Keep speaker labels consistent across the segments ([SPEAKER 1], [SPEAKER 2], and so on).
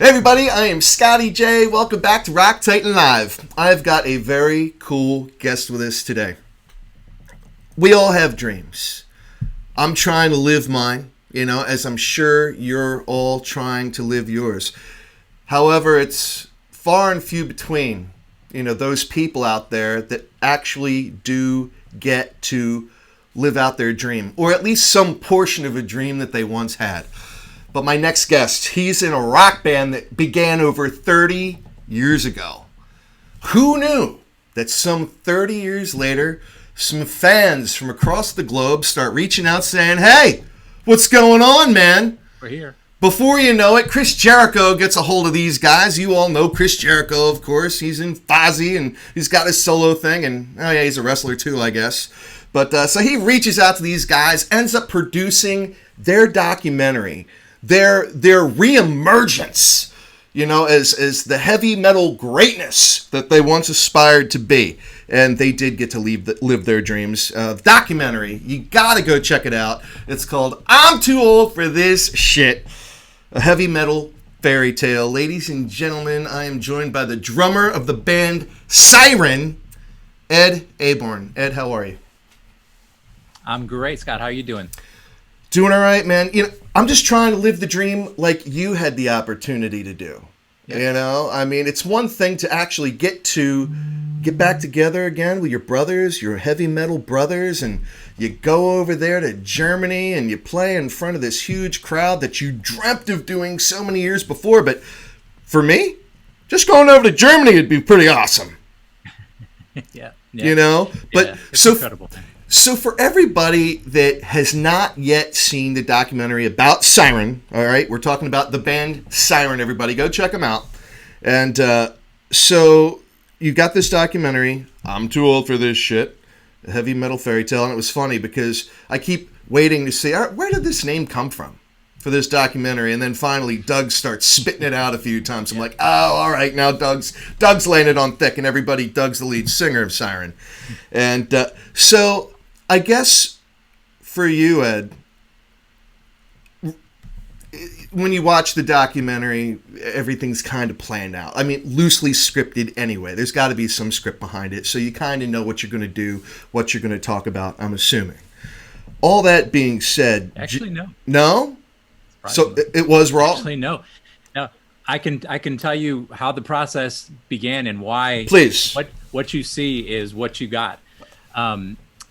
[SPEAKER 1] Hey everybody, I am Scotty J. Welcome back to Rock Titan Live. I've got a very cool guest with us today. We all have dreams. I'm trying to live mine, as I'm sure you're all trying to live yours. However, it's far and few between, those people out there that actually do get to live out their dream, or at least some portion of a dream that they once had. But my next guest, he's in a rock band that began over 30 years ago. Who knew that some 30 years later, some fans from across the globe start reaching out saying, hey, what's going on, man?
[SPEAKER 2] We're here.
[SPEAKER 1] Before you know it, Chris Jericho gets a hold of these guys. You all know Chris Jericho, of course. He's in Fozzy, and he's got his solo thing, and he's a wrestler too, I guess. But so he reaches out to these guys, ends up producing their documentary, their reemergence, as the heavy metal greatness that they once aspired to be. And they did get to live their dreams. Documentary, you gotta go check it out. It's called I'm Too Old for This Shit, a heavy metal fairy tale. Ladies and gentlemen, I am joined by the drummer of the band Siren, Ed Aborn. Ed, how are you?
[SPEAKER 2] I'm great, Scott. How are you doing?
[SPEAKER 1] Doing all right, man. I'm just trying to live the dream like you had the opportunity to do. Yeah. It's one thing to actually get back together again with your brothers, your heavy metal brothers, and you go over there to Germany and you play in front of this huge crowd that you dreamt of doing so many years before. But for me, just going over to Germany would be pretty awesome.
[SPEAKER 2] Yeah.
[SPEAKER 1] But
[SPEAKER 2] it's incredible.
[SPEAKER 1] So for everybody that has not yet seen the documentary about Siren, all right, we're talking about the band Siren, everybody. Go check them out. And so you got this documentary, I'm Too Old for This Shit, a heavy metal fairy tale. And it was funny because I keep waiting to see, all right, where did this name come from for this documentary? And then finally Doug starts spitting it out a few times. I'm like, oh, all right, now Doug's laying it on thick, and everybody, Doug's the lead singer of Siren. And so I guess for you, Ed, when you watch the documentary, everything's kind of planned out. Loosely scripted anyway. There's got to be some script behind it, so you kind of know what you're going to do, what you're going to talk about, I'm assuming. All that being said...
[SPEAKER 2] Actually, no.
[SPEAKER 1] No? So it was raw?
[SPEAKER 2] Actually, no. Now, I can tell you how the process began and why...
[SPEAKER 1] Please.
[SPEAKER 2] What you see is what you got.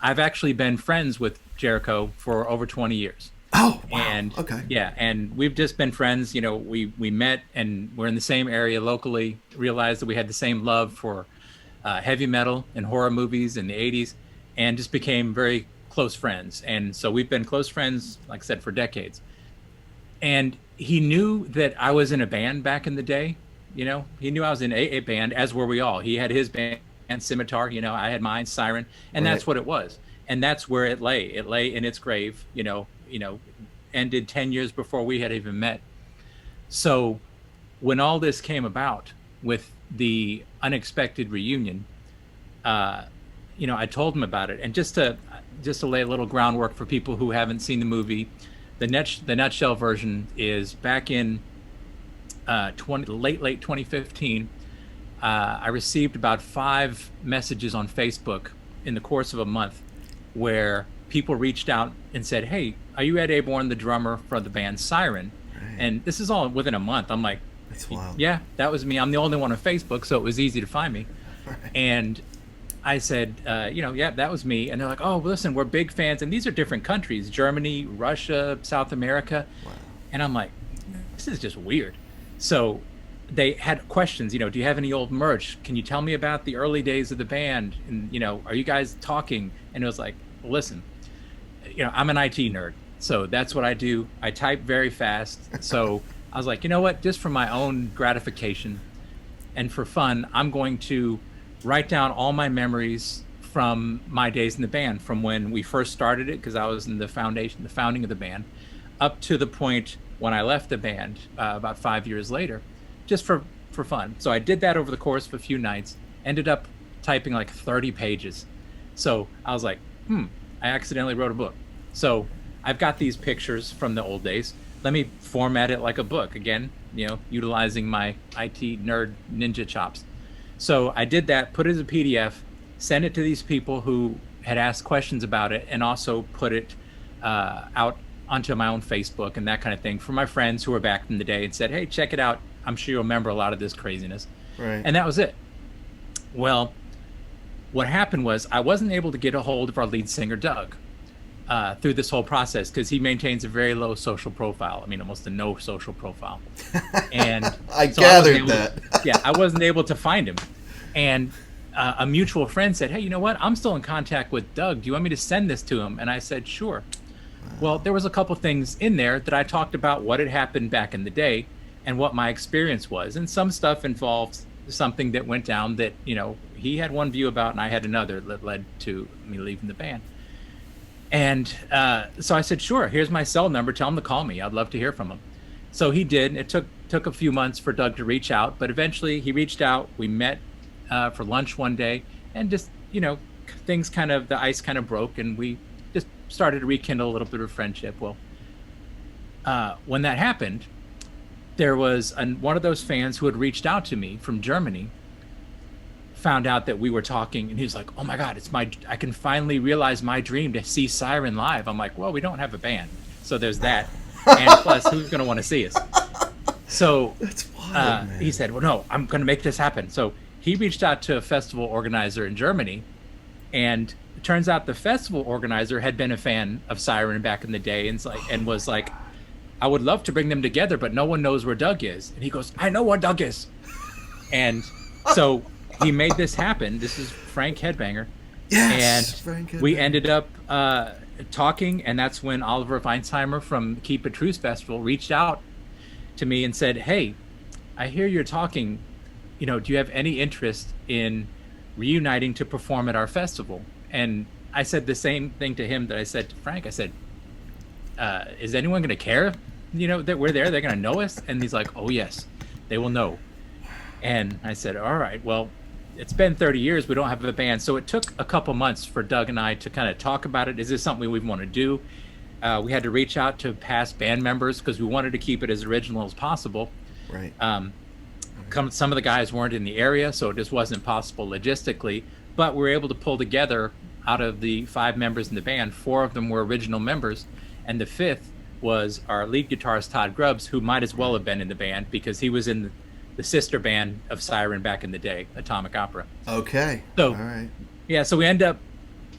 [SPEAKER 2] I've actually been friends with Jericho for over 20 years.
[SPEAKER 1] Oh, wow.
[SPEAKER 2] And
[SPEAKER 1] okay.
[SPEAKER 2] Yeah, and we've just been friends. We met and we're in the same area locally, realized that we had the same love for heavy metal and horror movies in the 80s, and just became very close friends. And so we've been close friends, like I said, for decades. And he knew that I was in a band back in the day. He knew I was in a band, as were we all. He had his band, and Scimitar, I had mine, Siren, and That's what it was. And that's where it lay. It lay in its grave, ended 10 years before we had even met. So when all this came about with the unexpected reunion, I told him about it. And just to lay a little groundwork for people who haven't seen the movie, the nutshell version is back in late 2015. I received about 5 messages on Facebook in the course of a month where people reached out and said, hey, are you Ed Aborn, the drummer for the band Siren? Right. And this is all within a month. I'm like,
[SPEAKER 1] that's wild.
[SPEAKER 2] Yeah, that was me. I'm the only one on Facebook, so it was easy to find me. Right. And I said, yeah, that was me. And they're like, oh, listen, we're big fans. And these are different countries, Germany, Russia, South America. Wow. And I'm like, this is just weird. So they had questions, do you have any old merch? Can you tell me about the early days of the band? And, are you guys talking? And it was like, listen, I'm an IT nerd. So that's what I do. I type very fast. So I was like, you know what? Just for my own gratification and for fun, I'm going to write down all my memories from my days in the band, from when we first started it, because I was in the founding of the band, up to the point when I left the band about 5 years later. Just for fun. So I did that over the course of a few nights, ended up typing like 30 pages. So I was like, I accidentally wrote a book. So I've got these pictures from the old days. let me format it like a book again, utilizing my IT nerd ninja chops. So I did that, put it as a PDF, sent it to these people who had asked questions about it, and also put it out onto my own Facebook and that kind of thing for my friends who were back in the day, and said, hey, check it out. I'm sure you'll remember a lot of this craziness.
[SPEAKER 1] Right.
[SPEAKER 2] And that was it. Well, what happened was I wasn't able to get a hold of our lead singer, Doug, through this whole process, because he maintains a very low social profile. I mean, almost a no social profile. And
[SPEAKER 1] I gathered that.
[SPEAKER 2] Yeah, I wasn't able to find him. And a mutual friend said, hey, you know what? I'm still in contact with Doug. Do you want me to send this to him? And I said, sure. Well, there was a couple things in there that I talked about what had happened back in the day and what my experience was. And some stuff involved something that went down that, he had one view about and I had another that led to me leaving the band. And so I said, sure, here's my cell number. Tell him to call me. I'd love to hear from him. So he did. It took a few months for Doug to reach out, but eventually he reached out. We met for lunch one day, and just, things the ice kind of broke, and we just started to rekindle a little bit of friendship. Well, when that happened, there was one of those fans who had reached out to me from Germany, found out that we were talking, and he was like, oh my God, I can finally realize my dream to see Siren live. I'm like, well, we don't have a band, so there's that. And plus, who's going to want to see us? So
[SPEAKER 1] that's wild, man.
[SPEAKER 2] He said, well, no, I'm going to make this happen. So he reached out to a festival organizer in Germany, and it turns out the festival organizer had been a fan of Siren back in the day, and was like, I would love to bring them together, but no one knows where Doug is. And he goes, I know where Doug is. And so he made this happen. This is Frank Headbanger.
[SPEAKER 1] Yes,
[SPEAKER 2] and
[SPEAKER 1] Frank Headbanger.
[SPEAKER 2] We ended up talking, and that's when Oliver Weinsheimer from Keep It Truth Festival reached out to me and said, hey, I hear you're talking, do you have any interest in reuniting to perform at our festival? And I said the same thing to him that I said to Frank. I said, is anyone going to care, that we're there? They're going to know us? And he's like, oh, yes, they will know. And I said, all right, well, it's been 30 years. We don't have a band. So it took a couple months for Doug and I to kind of talk about it. Is this something we want to do? We had to reach out to past band members because we wanted to keep it as original as possible.
[SPEAKER 1] Right.
[SPEAKER 2] Some of the guys weren't in the area, so it just wasn't possible logistically. But we were able to pull together, out of the 5 members in the band, 4 of them were original members, and the 5th was our lead guitarist, Todd Grubbs, who might as well have been in the band because he was in the sister band of Siren back in the day, Atomic Opera.
[SPEAKER 1] Okay.
[SPEAKER 2] So,
[SPEAKER 1] all right.
[SPEAKER 2] Yeah, so we end up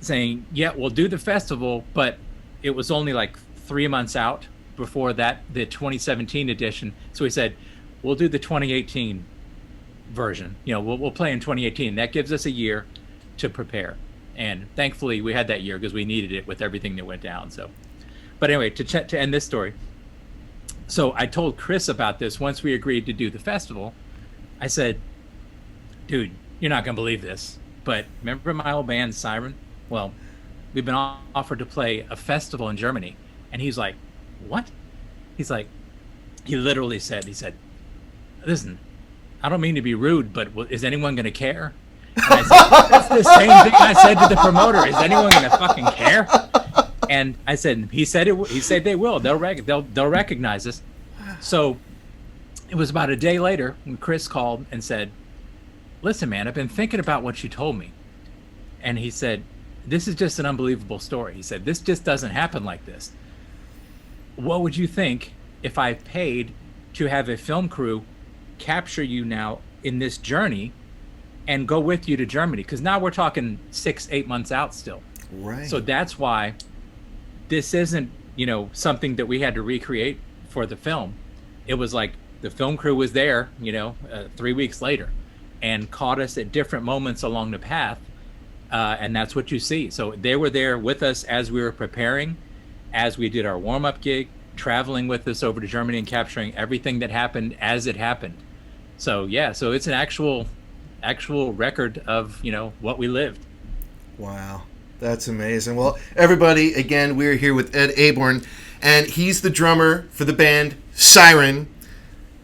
[SPEAKER 2] saying, yeah, we'll do the festival, but it was only like 3 months out before that, the 2017 edition. So we said, we'll do the 2018 version. We'll play in 2018. That gives us a year to prepare. And thankfully, we had that year because we needed it with everything that went down. So, but anyway, to end this story. So I told Chris about this once we agreed to do the festival. I said, dude, you're not going to believe this, but remember my old band, Siren? Well, we've been offered to play a festival in Germany. And he's like, what? He literally said, listen, I don't mean to be rude, but is anyone going to care? And I said, that's the same thing I said to the promoter. Is anyone going to fucking care? And I said, he said they will. They'll recognize us. So it was about a day later when Chris called and said, listen, man, I've been thinking about what you told me. And he said, this is just an unbelievable story. He said, this just doesn't happen like this. What would you think if I paid to have a film crew capture you now in this journey and go with you to Germany? Because now we're talking 6-8 months out still.
[SPEAKER 1] Right.
[SPEAKER 2] So that's why this isn't, something that we had to recreate for the film. It was like the film crew was there, 3 weeks later, and caught us at different moments along the path. And that's what you see. So they were there with us as we were preparing, as we did our warm-up gig, traveling with us over to Germany and capturing everything that happened as it happened. So yeah, so it's an actual record of, what we lived.
[SPEAKER 1] Wow. That's amazing. Well, everybody, again, we're here with Ed Aborn, and he's the drummer for the band Siren.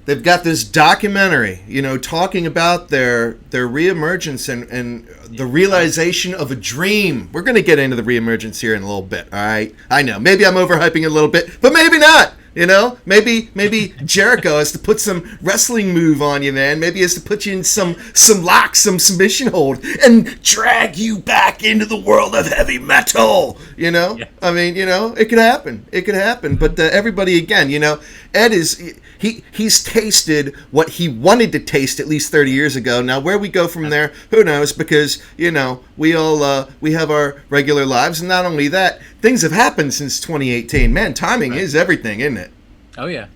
[SPEAKER 1] They've got this documentary, talking about their reemergence and the realization of a dream. We're going to get into the reemergence here in a little bit, all right? I know, maybe I'm overhyping it a little bit, but maybe not. You know, maybe Jericho has to put some wrestling move on you, man. Maybe he has to put you in some lock, some submission hold, and drag you back into the world of heavy metal. You know,
[SPEAKER 2] Yeah.
[SPEAKER 1] I mean, you know, it could happen. It could happen. But everybody, again, you know, Ed is he's tasted what he wanted to taste at least 30 years ago. Now, where we go from there, who knows? Because you know, we all we have our regular lives, and not only that, things have happened since 2018. Man, timing is everything, isn't it?
[SPEAKER 2] Oh yeah,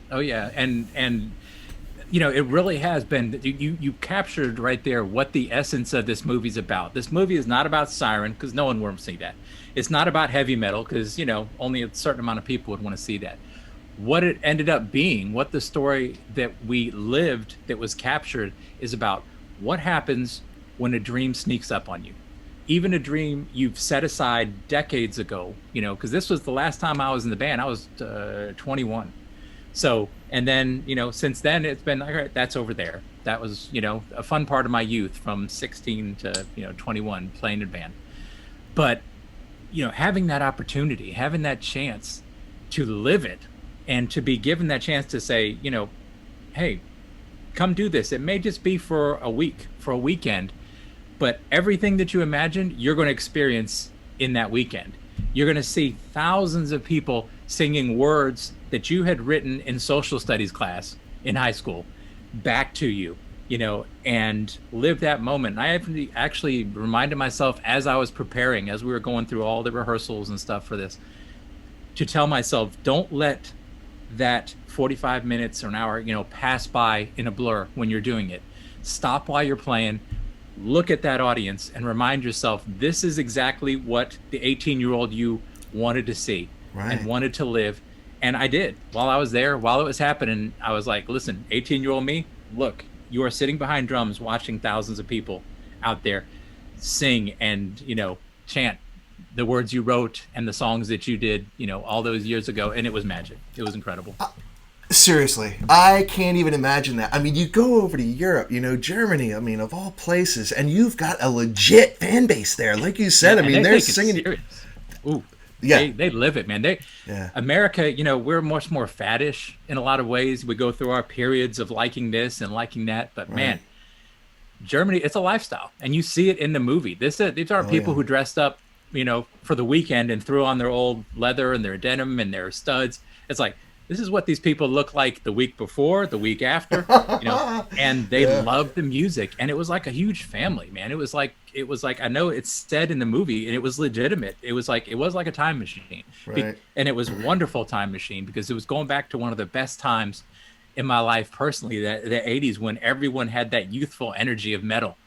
[SPEAKER 2] and you know, it really has been. You captured right there what the essence of this movie's about. This movie is not about Siren, because no one will see that. It's not about heavy metal, because you know, only a certain amount of people would want to see that. What it ended up being, what the story that we lived that was captured is about, what happens when a dream sneaks up on you. Even a dream you've set aside decades ago, you know, because this was the last time I was in the band. I was 21. So, and then, you know, since then it's been, all right, that's over there. That was, you know, a fun part of my youth from 16 to, you know, 21 playing in band. But, you know, having that opportunity, having that chance to live it, and to be given that chance to say, you know, hey, come do this. It may just be for a week, for a weekend, but everything that you imagined, you're going to experience in that weekend. You're going to see thousands of people singing words that you had written in social studies class in high school back to you, you know, and live that moment. I actually reminded myself as I was preparing, as we were going through all the rehearsals and stuff for this, to tell myself, don't let that 45 minutes or an hour, you know, pass by in a blur when you're doing it. Stop while you're playing, look at that audience, and remind yourself, this is exactly what the 18-year-old you wanted to see and wanted to live. And I did. While I was there, while it was happening, I was like, listen, 18-year-old me, look, you are sitting behind drums watching thousands of people out there sing and, you know, chant the words you wrote and the songs that you did, you know, all those years ago. And it was magic. It was incredible.
[SPEAKER 1] Seriously, I can't even imagine that. I mean, you go over to Europe, you know, Germany, I mean, of all places, and you've got a legit fan base there. Like you said, I mean, they're singing.
[SPEAKER 2] Serious. Ooh,
[SPEAKER 1] yeah.
[SPEAKER 2] They live it, man. America, you know, we're much more faddish in a lot of ways. We go through our periods of liking this and liking that. But man, Germany, it's a lifestyle. And you see it in the movie. These aren't people who dressed up, you know, for the weekend and threw on their old leather and their denim and their studs. It's like, this is what these people look like the week before, the week after, you know, and they loved the music. And it was like a huge family, man. It was like, I know it's said in the movie, and it was legitimate. It was like a time machine.
[SPEAKER 1] Right.
[SPEAKER 2] And it was a wonderful time machine, because it was going back to one of the best times in my life personally, the 80s, when everyone had that youthful energy of metal.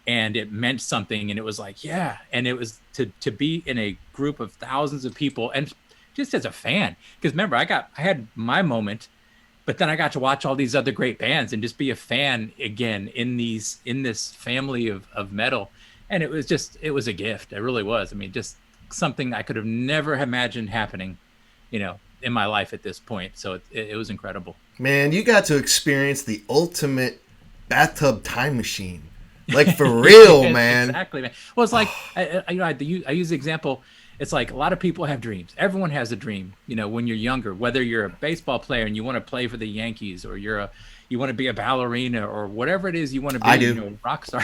[SPEAKER 2] And it meant something, and it was like, yeah. And it was to be in a group of thousands of people, and just as a fan, because remember, I had my moment, but then I got to watch all these other great bands and just be a fan again in this family of metal. And it was a gift. It really was. I mean, just something I could have never imagined happening, you know, in my life at this point. So it was incredible.
[SPEAKER 1] Man, you got to experience the ultimate bathtub time machine. Like, for real, man.
[SPEAKER 2] Exactly, man. Well, it's like, I use the example. It's like, a lot of people have dreams. Everyone has a dream, you know, when you're younger, whether you're a baseball player and you want to play for the Yankees, or you want to be a ballerina, or whatever it is you want to be,
[SPEAKER 1] I do.
[SPEAKER 2] You know, rock star.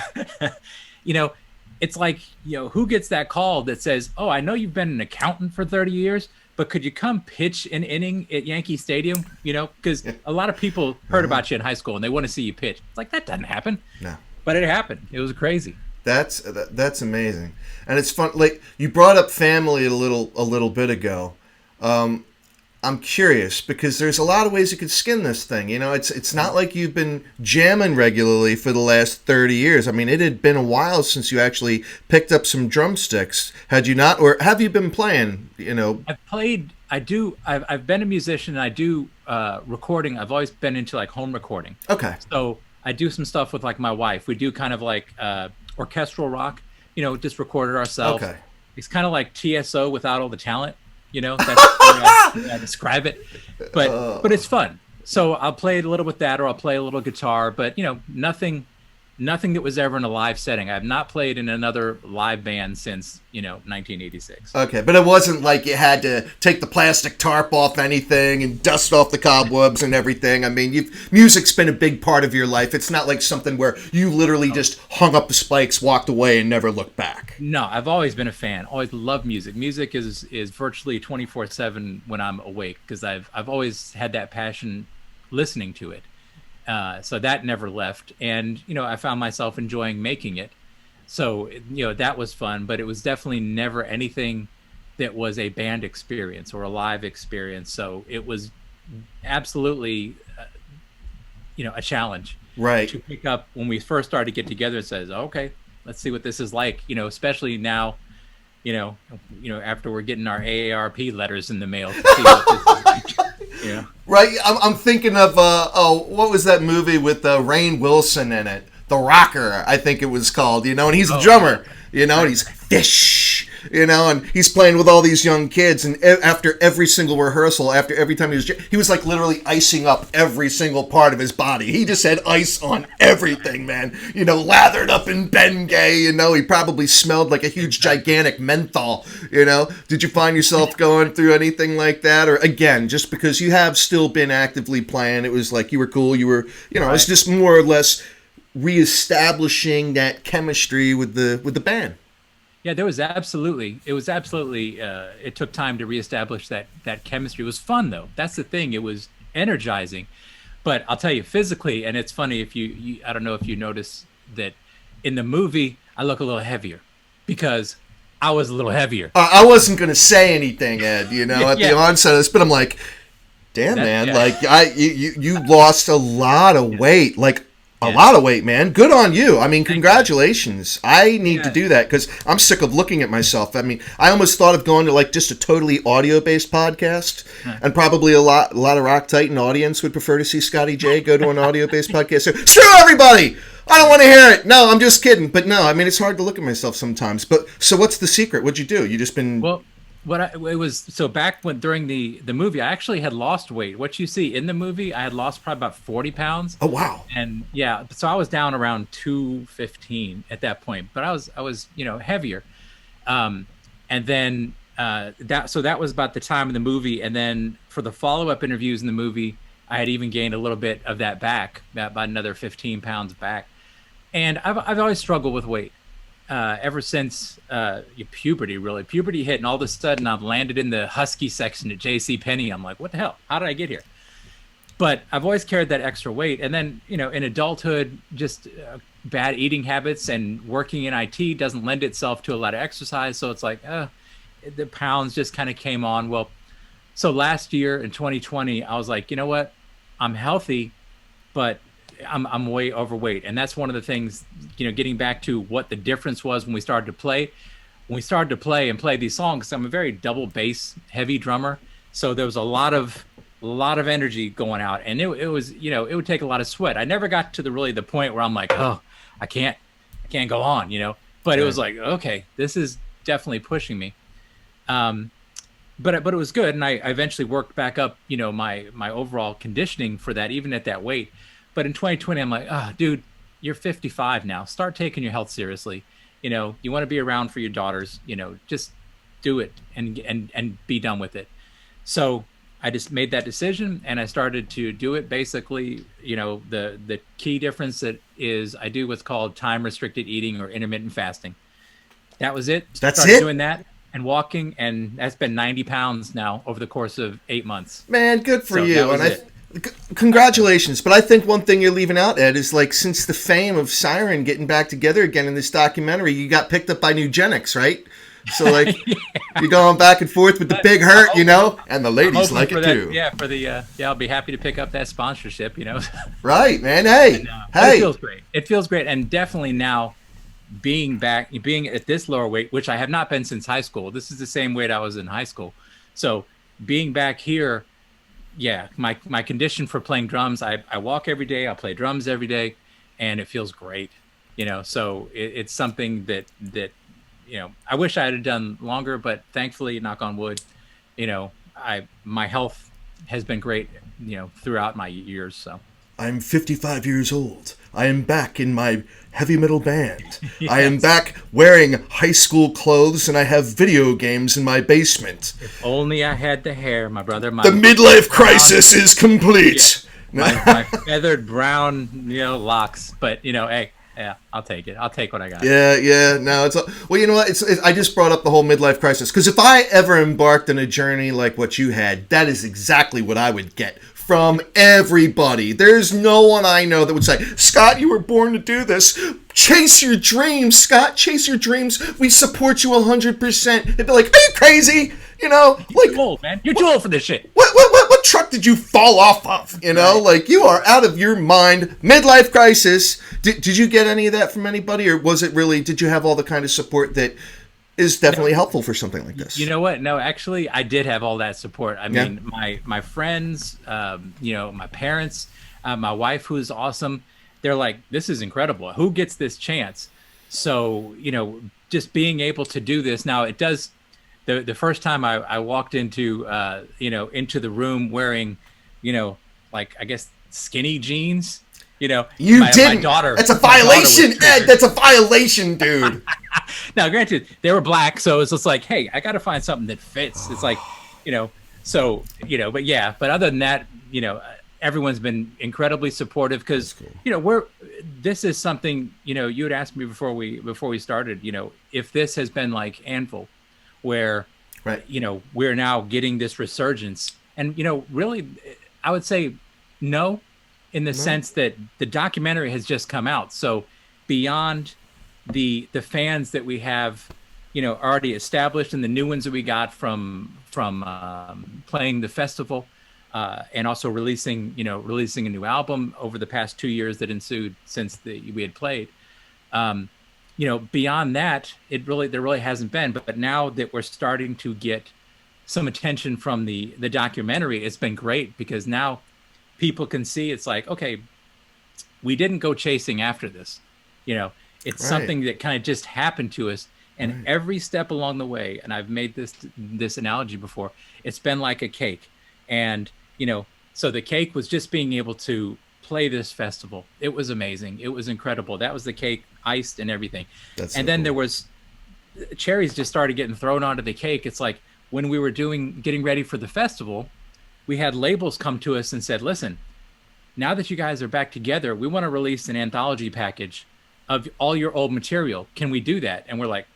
[SPEAKER 2] You know, it's like, you know, who gets that call that says, oh, I know you've been an accountant for 30 years, but could you come pitch an inning at Yankee Stadium? You know, because a lot of people heard about you in high school and they want to see you pitch. It's like, that doesn't happen.
[SPEAKER 1] No.
[SPEAKER 2] But it happened. It was crazy.
[SPEAKER 1] That's amazing, and it's fun. Like, you brought up family a little bit ago. I'm curious, because there's a lot of ways you could skin this thing. You know, it's not like you've been jamming regularly for the last 30 years. I mean, it had been a while since you actually picked up some drumsticks. Had you not, or have you been playing? You know,
[SPEAKER 2] I've been a musician. And I do recording. I've always been into like home recording.
[SPEAKER 1] Okay.
[SPEAKER 2] So I do some stuff with like my wife. We do kind of like orchestral rock, you know, just recorded ourselves.
[SPEAKER 1] Okay.
[SPEAKER 2] It's kind of like TSO without all the talent, you know, that's the way I describe it. But it's fun. So I'll play a little with that, or I'll play a little guitar, but you know, nothing nothing that was ever in a live setting. I have not played in another live band since 1986.
[SPEAKER 1] Okay, but it wasn't like you had to take the plastic tarp off anything and dust off the cobwebs and everything. I mean, music's been a big part of your life. It's not like something where you literally just hung up the spikes, walked away, and never looked back.
[SPEAKER 2] No, I've always been a fan. Always loved music. Music is virtually 24/7 when I'm awake, because I've always had that passion listening to it. So that never left, and I found myself enjoying making it. So that was fun, but it was definitely never anything that was a band experience or a live experience. So it was absolutely a challenge,
[SPEAKER 1] right,
[SPEAKER 2] to pick up when we first started to get together. It says, okay, let's see what this is like, especially now, after we're getting our AARP letters in the mail to see what this is like. Yeah.
[SPEAKER 1] Right. I'm thinking of what was that movie with Rainn Wilson in it? The Rocker, I think it was called. And he's a drummer. And he's Fish. And he's playing with all these young kids. And after every single rehearsal, after every time he was like literally icing up every single part of his body. He just had ice on everything, man. Lathered up in Bengay. He probably smelled like a huge, gigantic menthol. Did you find yourself going through anything like that? Or again, just because you have still been actively playing, it was like you were cool. You were,
[SPEAKER 2] Right.
[SPEAKER 1] It's just more or less reestablishing that chemistry with the band.
[SPEAKER 2] Yeah, it was absolutely, it took time to reestablish that chemistry. It was fun, though. That's the thing. It was energizing. But I'll tell you, physically, and it's funny, if you I don't know if you notice that in the movie, I look a little heavier because I was a little heavier.
[SPEAKER 1] I wasn't going to say anything, Ed, at the onset of this, but I'm like, damn, man, like you lost a lot of weight, like a lot of weight, man. Good on you. I mean, congratulations. I need to do that because I'm sick of looking at myself. I mean, I almost thought of going to like just a totally audio-based podcast, and probably a lot of Rock Titan audience would prefer to see Scotty J go to an audio-based podcast. So, screw everybody! I don't want to hear it. No, I'm just kidding. But no, I mean, it's hard to look at myself sometimes. But so what's the secret? What'd you do? You just been...
[SPEAKER 2] Well, back when during the movie, I actually had lost weight. What you see in the movie, I had lost probably about 40 pounds.
[SPEAKER 1] Oh, wow.
[SPEAKER 2] And so I was down around 215 at that point, but I was heavier. And then that was about the time of the movie. And then for the follow-up interviews in the movie, I had even gained a little bit of that back, about another 15 pounds back. And I've always struggled with weight. Ever since puberty, really. Puberty hit, and all of a sudden I've landed in the husky section at JCPenney. I'm like, what the hell? How did I get here? But I've always carried that extra weight. And then, in adulthood, just bad eating habits and working in IT doesn't lend itself to a lot of exercise. So it's like, the pounds just kind of came on. Well, so last year in 2020, I was like, you know what? I'm healthy, but I'm way overweight. And that's one of the things, getting back to what the difference was when we started to play. When we started to play and play these songs, I'm a very double bass heavy drummer. So there was a lot of energy going out, and it was, it would take a lot of sweat. I never got to the point where I'm like, oh, I can't go on, but it was like, okay, this is definitely pushing me. But it was good. And I eventually worked back up, my overall conditioning for that, even at that weight. But in 2020, I'm like, dude, you're 55 now. Start taking your health seriously. You want to be around for your daughters. Just do it and be done with it. So I just made that decision, and I started to do it. Basically, the key difference that is I do what's called time restricted eating or intermittent fasting. That was it. Started doing that and walking, and that's been 90 pounds now over the course of 8 months.
[SPEAKER 1] Man, good for you. And congratulations. But I think one thing you're leaving out, Ed, is like since the fame of Siren getting back together again in this documentary, you got picked up by Nugenics, right? So like you're going back and forth with the Big Hurt, and the ladies like it too.
[SPEAKER 2] I'll be happy to pick up that sponsorship,
[SPEAKER 1] Right, man. Hey.
[SPEAKER 2] It feels great. It feels great. And definitely now being at this lower weight, which I have not been since high school. This is the same weight I was in high school. So being back here, my condition for playing drums, I walk every day, I play drums every day, and it feels great. So it's something that I wish I had done longer, but thankfully, knock on wood, my health has been great, throughout my years. So
[SPEAKER 1] I'm 55 years old. I am back in my heavy metal band.
[SPEAKER 2] Yes.
[SPEAKER 1] I am back wearing high school clothes, and I have video games in my basement.
[SPEAKER 2] If only I had the hair, my brother.
[SPEAKER 1] The midlife crisis is complete.
[SPEAKER 2] Yeah. My feathered brown, locks. But hey, yeah, I'll take it. I'll take what I got.
[SPEAKER 1] Yeah. No, well, you know what? I just brought up the whole midlife crisis because if I ever embarked on a journey like what you had, that is exactly what I would get from everybody. There's no one I know that would say, Scott, you were born to do this. Chase your dreams, Scott. Chase your dreams. We support you 100%. They'd be like, are you crazy?
[SPEAKER 2] You're too old, man. You're too old for this shit.
[SPEAKER 1] What truck did you fall off of? Like you are out of your mind. Midlife crisis. Did you get any of that from anybody, or was it really? Did you have all the kind of support that is definitely helpful for something like this?
[SPEAKER 2] You know what? No, actually, I did have all that support. I mean, my friends, my parents, my wife, who's awesome. They're like, this is incredible. Who gets this chance? So, just being able to do this now, it does. The first time I walked into into the room wearing, like I guess skinny jeans. You didn't. My daughter.
[SPEAKER 1] That's a violation, Ed. That's a violation, dude.
[SPEAKER 2] Now, granted, they were black, so it's just like, hey, I got to find something that fits. It's like, so but yeah. But other than that, everyone's been incredibly supportive because cool. This is something you had asked me before we started. If this has been like Anvil, where
[SPEAKER 1] right.
[SPEAKER 2] We're now getting this resurgence, and really, I would say no, in the sense that the documentary has just come out. So beyond the fans that we have, already established, and the new ones that we got from playing the festival, and also releasing a new album over the past 2 years that ensued since we had played. Beyond that, there really hasn't been. But now that we're starting to get some attention from the documentary, it's been great because now people can see it's like, okay, we didn't go chasing after this. It's right. Something that kind of just happened to us. And right. Every step along the way, and I've made this analogy before, it's been like a cake. And, so the cake was just being able to play this festival. It was amazing. It was incredible. That was the cake, iced and everything. And then there was cherries just started getting thrown onto the cake. It's like when we were getting ready for the festival, we had labels come to us and said, listen, now that you guys are back together, we want to release an anthology package of all your old material. Can we do that? And we're like,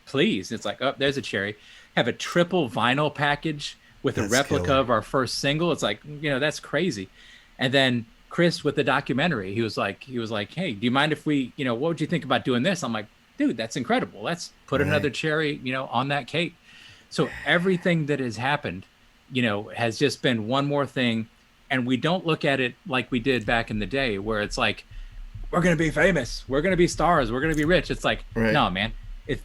[SPEAKER 2] please. It's like, oh, there's a cherry. Have a triple vinyl package with a replica killer. Of our first single. It's like, that's crazy. And then Chris with the documentary, he was like, hey, do you mind if we, what would you think about doing this? I'm like, dude, that's incredible. Let's put another cherry, on that cake. So everything that has happened, has just been one more thing. And we don't look at it like we did back in the day where it's like, we're going to be famous. We're going to be stars. We're going to be rich. It's like, no, man, if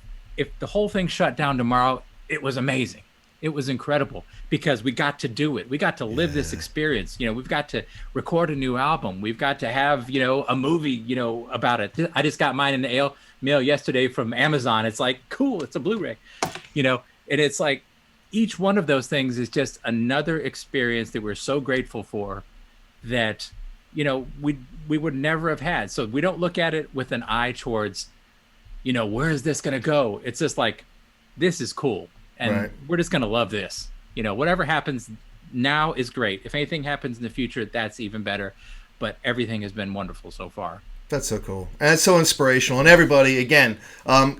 [SPEAKER 2] the whole thing shut down tomorrow, it was amazing. It was incredible because we got to do it. We got to live this experience. We've got to record a new album. We've got to have, a movie, about it. I just got mine in the mail yesterday from Amazon. It's like, cool. It's a Blu-ray, and it's like each one of those things is just another experience that we're so grateful for that, we would never have had. So we don't look at it with an eye towards, where is this going to go? It's just like, this is cool. And we're just going to love this. Whatever happens now is great. If anything happens in the future, that's even better. But everything has been wonderful so far.
[SPEAKER 1] That's so cool. And it's so inspirational. And everybody, again,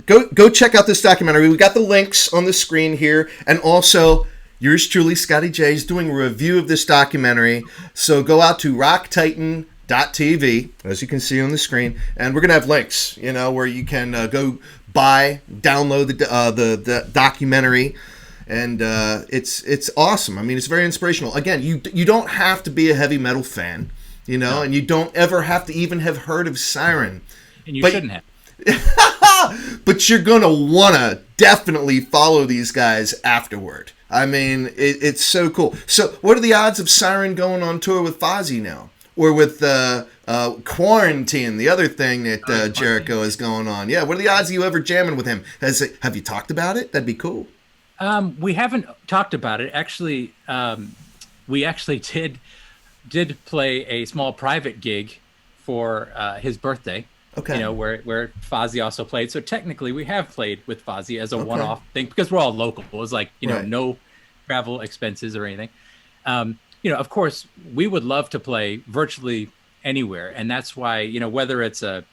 [SPEAKER 1] go check out this documentary. We got the links on the screen here. And also, yours truly, Scotty J, is doing a review of this documentary. So go out to rocktitan.tv, as you can see on the screen. And we're going to have links, where you can go download the documentary, and it's awesome. I mean, it's very inspirational. Again, you don't have to be a heavy metal fan, and you don't ever have to even have heard of Siren,
[SPEAKER 2] and you shouldn't have.
[SPEAKER 1] But you're gonna wanna definitely follow these guys afterward. I mean, it's so cool. So, what are the odds of Siren going on tour with Fozzy now? Or with Quarantine, the other thing that Jericho is going on. Yeah, what are the odds of you ever jamming with him? Have you talked about it? That'd be cool.
[SPEAKER 2] We haven't talked about it. Actually, we actually did did play a small private gig for his birthday. You
[SPEAKER 1] Okay.
[SPEAKER 2] know, where Fozzy also played. So technically, we have played with Fozzy as a
[SPEAKER 1] Okay.
[SPEAKER 2] one-off thing because we're all local. It was like, you know,
[SPEAKER 1] Right.
[SPEAKER 2] no travel expenses or anything. You know, of course, we would love to play virtually anywhere, and that's why, you know, whether it's a,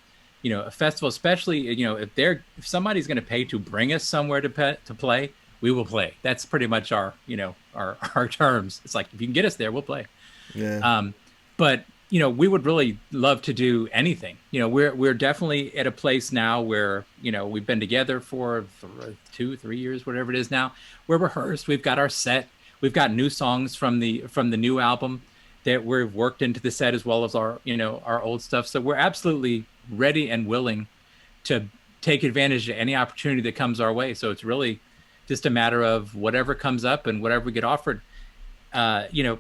[SPEAKER 2] you know, a festival, especially, you know, if somebody's going to pay to bring us somewhere to play, we will play. That's pretty much our, you know, our terms. It's like if you can get us there, we'll play.
[SPEAKER 1] Yeah.
[SPEAKER 2] But you know, we would really love to do anything. You know, we're definitely at a place now where, you know, we've been together for 2, 3 years, whatever it is now. We're rehearsed. We've got our set. We've got new songs from the new album that we've worked into the set, as well as our, you know, our old stuff. So we're absolutely ready and willing to take advantage of any opportunity that comes our way. So it's really just a matter of whatever comes up and whatever we get offered. You know,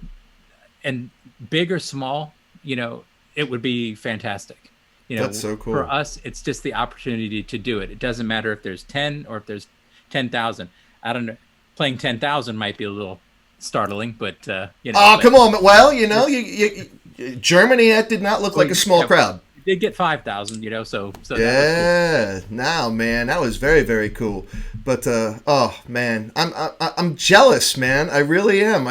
[SPEAKER 2] and big or small, you know, it would be fantastic. You
[SPEAKER 1] That's
[SPEAKER 2] know,
[SPEAKER 1] so
[SPEAKER 2] for
[SPEAKER 1] cool.
[SPEAKER 2] us, it's just the opportunity to do it. It doesn't matter if there's 10 or if there's 10,000. I don't know. Playing 10,000 might be a little startling, but you know,
[SPEAKER 1] Oh,
[SPEAKER 2] but
[SPEAKER 1] come on. Well, you know,
[SPEAKER 2] we're,
[SPEAKER 1] Germany, that did not look
[SPEAKER 2] well,
[SPEAKER 1] like a small
[SPEAKER 2] yeah,
[SPEAKER 1] crowd.
[SPEAKER 2] we did get 5,000, you know, so that was cool.
[SPEAKER 1] Yeah, now, man, that was very, very cool. But oh man, I'm jealous, man. I really am.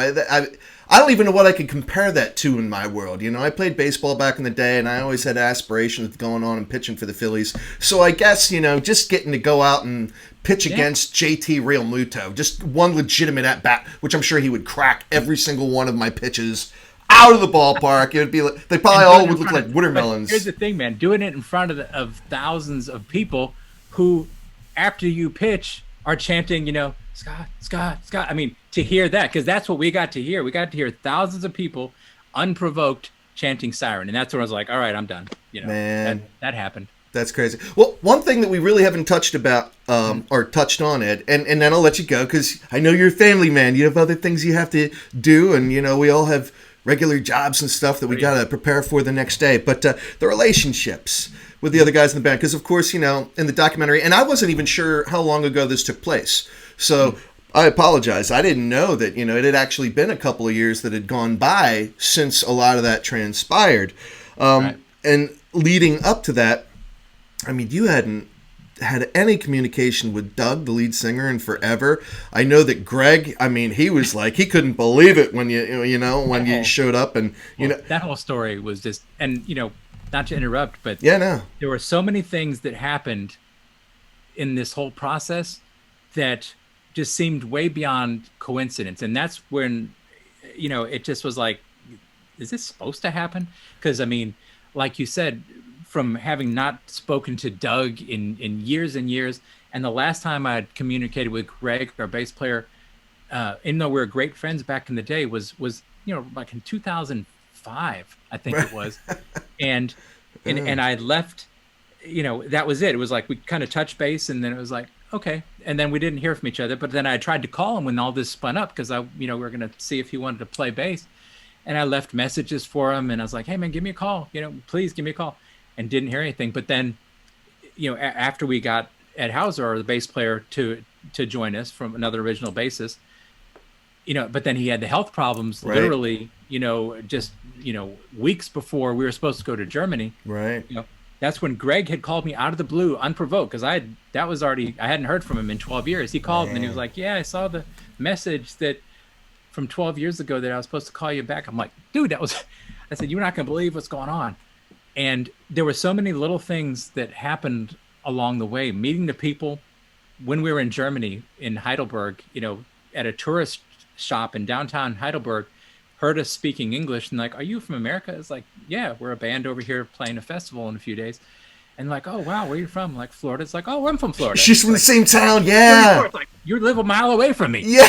[SPEAKER 1] I don't even know what I could compare that to in my world. You know, I played baseball back in the day, and I always had aspirations of going on and pitching for the Phillies. So I guess, you know, just getting to go out and pitch
[SPEAKER 2] Yeah.
[SPEAKER 1] against JT Real Muto, just one legitimate at bat, which I'm sure he would crack every single one of my pitches out of the ballpark. It would be like they probably
[SPEAKER 2] And doing
[SPEAKER 1] all
[SPEAKER 2] it in
[SPEAKER 1] would look
[SPEAKER 2] front
[SPEAKER 1] like
[SPEAKER 2] of, but here's
[SPEAKER 1] watermelons.
[SPEAKER 2] the thing, man, doing it in front of thousands of people who, after you pitch, are chanting, you know, Scott, Scott, Scott. I mean, to hear that, because that's what we got to hear. We got to hear thousands of people unprovoked chanting Siren. And that's when I was like, all right, I'm done. You know,
[SPEAKER 1] Man,
[SPEAKER 2] that happened.
[SPEAKER 1] that's crazy. Well, one thing that we really haven't touched about,
[SPEAKER 2] Mhm.
[SPEAKER 1] or touched on, Ed, and then I'll let you go because I know you're a family man. You have other things you have to do, and you know we all have regular jobs and stuff that we
[SPEAKER 2] Oh, yeah.
[SPEAKER 1] gotta prepare for the next day. But the relationships with the other guys in the band, because of course, you know, in the documentary, and I wasn't even sure how long ago this took place, so. I apologize. I didn't know that, you know, it had actually been a couple of years that had gone by since a lot of that transpired.
[SPEAKER 2] Right.
[SPEAKER 1] And leading up to that, I mean, you hadn't had any communication with Doug, the lead singer, in forever. I know that Greg, I mean, he was like, he couldn't believe it when you know, when you
[SPEAKER 2] Oh,
[SPEAKER 1] showed up and, you
[SPEAKER 2] well,
[SPEAKER 1] know,
[SPEAKER 2] that whole story was just, and, you know, not to interrupt, but
[SPEAKER 1] yeah, no.
[SPEAKER 2] there were so many things that happened in this whole process that just seemed way beyond coincidence. And that's when, you know, it just was like, is this supposed to happen? Because I mean, like you said, from having not spoken to Doug in years and years, and the last time I had communicated with Greg, our bass player, even though we were great friends back in the day, was you know, like in 2005, I think it was, and and I left. You know, that was it. It was like we kind of touched base, and then it was like, okay, and then we didn't hear from each other. But then I tried to call him when all this spun up because you know, we were gonna see if he wanted to play bass, and I left messages for him, and I was like, hey man, give me a call, you know, please give me a call, and didn't hear anything. But then, you know, after we got Ed Hauser, the bass player, to join us from another original bassist, you know, but then he had the health problems
[SPEAKER 1] Right,
[SPEAKER 2] literally, you know, just, you know, weeks before we were supposed to go to Germany.
[SPEAKER 1] right.
[SPEAKER 2] You know, that's when Greg had called me out of the blue, unprovoked, because I hadn't heard from him in 12 years. He called me and he was
[SPEAKER 1] Man.
[SPEAKER 2] like, yeah, I saw the message that from 12 years ago that I was supposed to call you back. I'm like, dude, I said, you're not going to believe what's going on. And there were so many little things that happened along the way, meeting the people when we were in Germany, in Heidelberg, you know, at a tourist shop in downtown Heidelberg, heard us speaking English and like, are you from America? It's like, yeah, we're a band over here playing a festival in a few days. And like, oh wow, where are you from? Like Florida. It's like, oh, I'm from Florida.
[SPEAKER 1] She's
[SPEAKER 2] It's
[SPEAKER 1] from the
[SPEAKER 2] like,
[SPEAKER 1] same town,
[SPEAKER 2] where are you from?
[SPEAKER 1] yeah.
[SPEAKER 2] It's like, you live a mile away from me.
[SPEAKER 1] Yeah.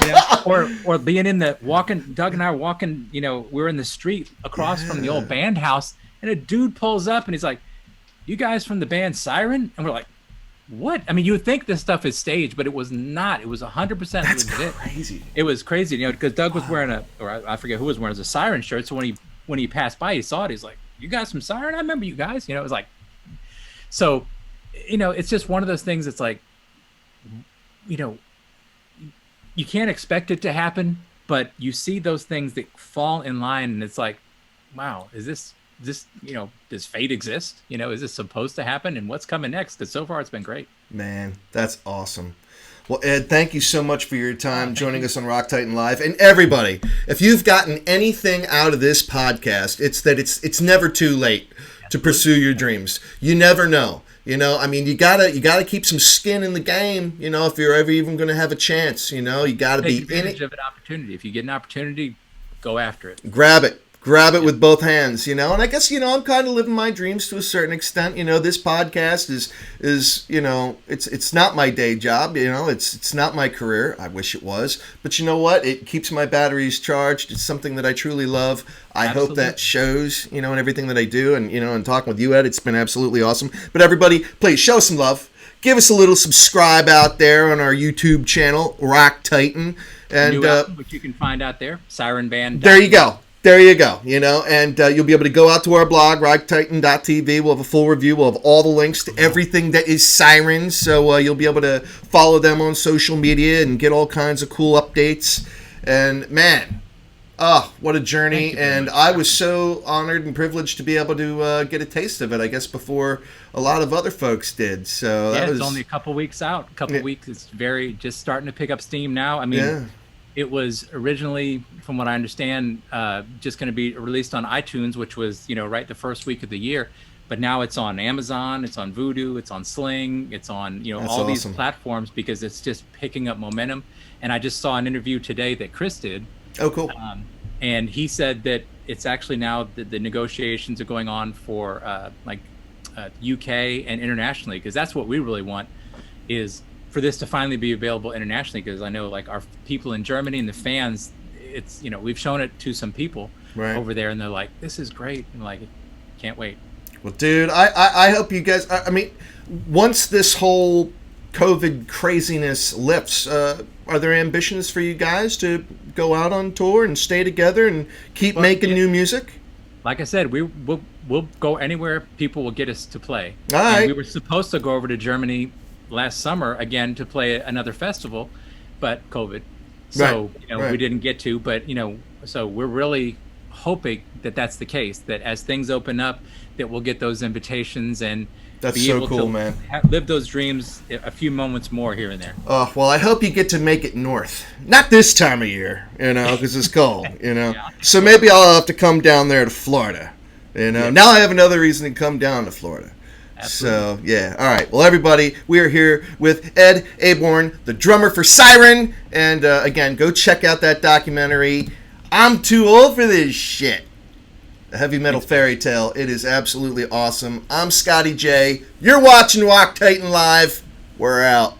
[SPEAKER 2] You know? Or being in the walking, Doug and I were walking, you know, we're in the street across from the
[SPEAKER 1] Yeah.
[SPEAKER 2] old band house, and a dude pulls up and he's like, you guys from the band Siren? And we're like, what? I mean, you would think this stuff is staged, but it was not. It was 100%
[SPEAKER 1] That's
[SPEAKER 2] legit.
[SPEAKER 1] crazy.
[SPEAKER 2] It was crazy, you know, because Doug was wearing I forget who was wearing a Siren shirt. So when he passed by, he saw it. He's like, "You guys from Siren? I remember you guys." You know, it was like, so, you know, it's just one of those things. It's like, you know, you can't expect it to happen, but you see those things that fall in line, and it's like, wow, is this does fate exist? Is this supposed to happen? And what's coming next? Because so far it's been great.
[SPEAKER 1] Man, that's awesome. Well, Ed, thank you so much for your time joining us on Rock Titan Live. And everybody, if you've gotten anything out of this podcast, it's that it's never too late to pursue your dreams. You never know. You gotta keep some skin in the game. If you're ever even going to have a chance. You gotta be in it.
[SPEAKER 2] Take advantage of an opportunity. If you get an opportunity, go after it.
[SPEAKER 1] Grab it. With both hands, and I guess, I'm kind of living my dreams to a certain extent. This podcast is it's not my day job, it's not my career. I wish it was, but you know what? It keeps my batteries charged. It's something that I truly love. I hope that shows, in everything that I do, and, and talking with you, Ed, it's been absolutely awesome. But everybody, please show some love. Give us a little subscribe out there on our YouTube channel, Rock Titan. And
[SPEAKER 2] new album, which you can find out there, Siren Band.
[SPEAKER 1] There you go. And you'll be able to go out to our blog, rocktitan.tv. We'll have a full review. We'll have all the links to everything that is Siren. So you'll be able to follow them on social media and get all kinds of cool updates. And, man, what a journey. And I was so honored and privileged to be able to get a taste of it, I guess, before a lot of other folks did. So
[SPEAKER 2] it's only a couple weeks out. Weeks. It's just starting to pick up steam now. I mean, it was originally, from what I understand, just going to be released on iTunes, which was, right the first week of the year. But now it's on Amazon, it's on Vudu, it's on Sling, it's on, all these platforms, because it's just picking up momentum. And I just saw an interview today that Chris did.
[SPEAKER 1] Oh, cool.
[SPEAKER 2] And he said that it's actually now the negotiations are going on for UK and internationally, because that's what we really want, is for this to finally be available internationally, because I know our people in Germany and the fans, it's, we've shown it to some people over there, and they're like, this is great, and can't wait.
[SPEAKER 1] Well, dude, I hope you guys, I mean, once this whole COVID craziness lifts, are there ambitions for you guys to go out on tour and stay together and keep making new music?
[SPEAKER 2] Like I said, we'll go anywhere people will get us to play.
[SPEAKER 1] All right.
[SPEAKER 2] And we were supposed to go over to Germany last summer again to play another festival, but COVID. So we didn't get to. But so we're really hoping that that's the case. That as things open up, that we'll get those invitations and be able to live those dreams a few moments more here and there.
[SPEAKER 1] Oh, well, I hope you get to make it north. Not this time of year, because it's cold. So maybe I'll have to come down there to Florida. Now I have another reason to come down to Florida. Absolutely. So, all right. Well, everybody, we are here with Ed Aborn, the drummer for Siren. And, again, go check out that documentary, I'm Too Old for This Shit. A heavy metal fairy tale. It is absolutely awesome. I'm Scotty J. You're watching Rock Titan Live. We're out.